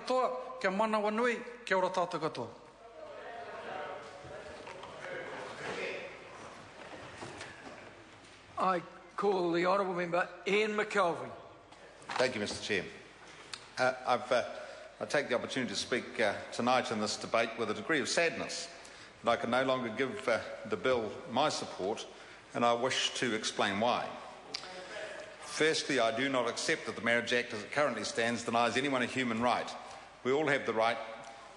Toa, kia mana wanui, kia ora tātou katoa. I call the Honourable Member Ian McKelvey. Thank you, Mr. Chair. I take the opportunity to speak tonight in this debate with a degree of sadness that I can no longer give the bill my support, and I wish to explain why. Firstly, I do not accept that the Marriage Act as it currently stands denies anyone a human right. We all have the right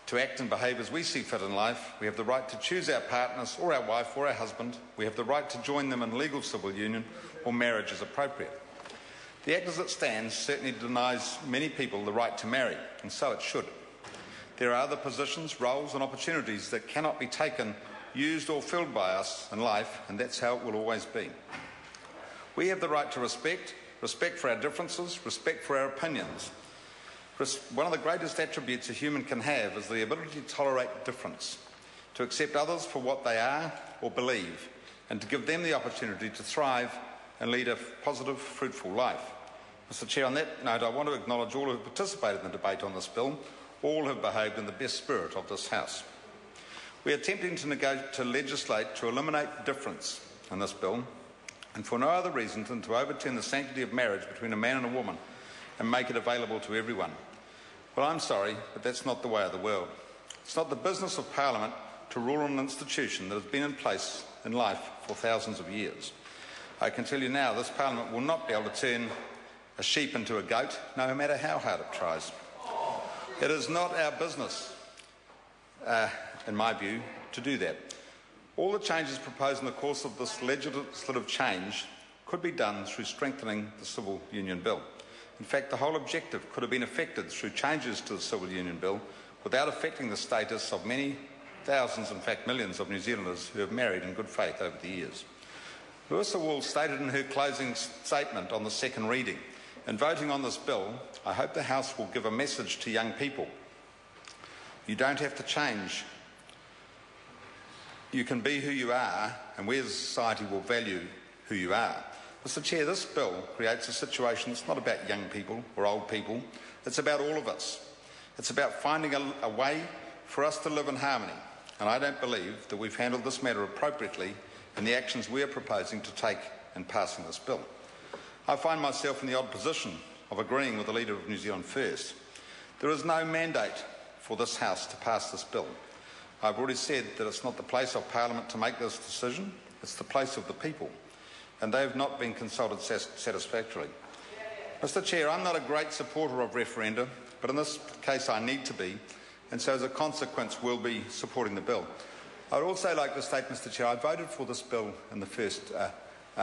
to act and behave as we see fit in life. We have the right to choose our partners or our wife or our husband. We have the right to join them in legal civil union or marriage as appropriate. The Act as it stands certainly denies many people the right to marry, and so it should. There are other positions, roles and opportunities that cannot be taken, used or filled by us in life, and that's how it will always be. We have the right to respect for our differences, respect for our opinions. One of the greatest attributes a human can have is the ability to tolerate difference, to accept others for what they are or believe, and to give them the opportunity to thrive and lead a positive, fruitful life. Mr. Chair, on that note, I want to acknowledge all who have participated in the debate on this bill. All have behaved in the best spirit of this House. We are attempting to legislate to eliminate difference in this bill, and for no other reason than to overturn the sanctity of marriage between a man and a woman and make it available to everyone. Well, I'm sorry, but that's not the way of the world. It's not the business of Parliament to rule on an institution that has been in place in life for thousands of years. I can tell you now, this Parliament will not be able to turn a sheep into a goat, no matter how hard it tries. It is not our business, in my view, to do that. All the changes proposed in the course of this legislative change could be done through strengthening the Civil Union Bill. In fact, the whole objective could have been effected through changes to the Civil Union Bill without affecting the status of many thousands, in fact millions, of New Zealanders who have married in good faith over the years. Louisa Wall stated in her closing statement on the second reading, in voting on this bill, I hope the House will give a message to young people. You don't have to change. You can be who you are, and we as a society will value who you are. Mr. Chair, this bill creates a situation that's not about young people or old people. It's about all of us. It's about finding a way for us to live in harmony. And I don't believe that we've handled this matter appropriately in the actions we are proposing to take in passing this bill. I find myself in the odd position of agreeing with the Leader of New Zealand First. There is no mandate for this House to pass this bill. I've already said that it's not the place of Parliament to make this decision, it's the place of the people, and they have not been consulted satisfactorily. Mr. Chair, I'm not a great supporter of referenda, but in this case I need to be, and so as a consequence will be supporting the bill. I would also like to state, Mr. Chair, I voted for this bill in the first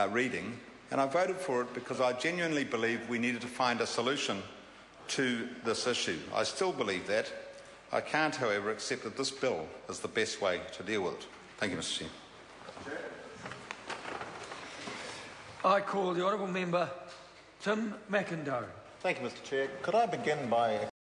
reading, and I voted for it because I genuinely believed we needed to find a solution to this issue. I still believe that. I can't, however, accept that this bill is the best way to deal with it. Thank you, Mr. Chair. I call the Honourable Member Tim McIndoe. Thank you, Mr. Chair. Could I begin by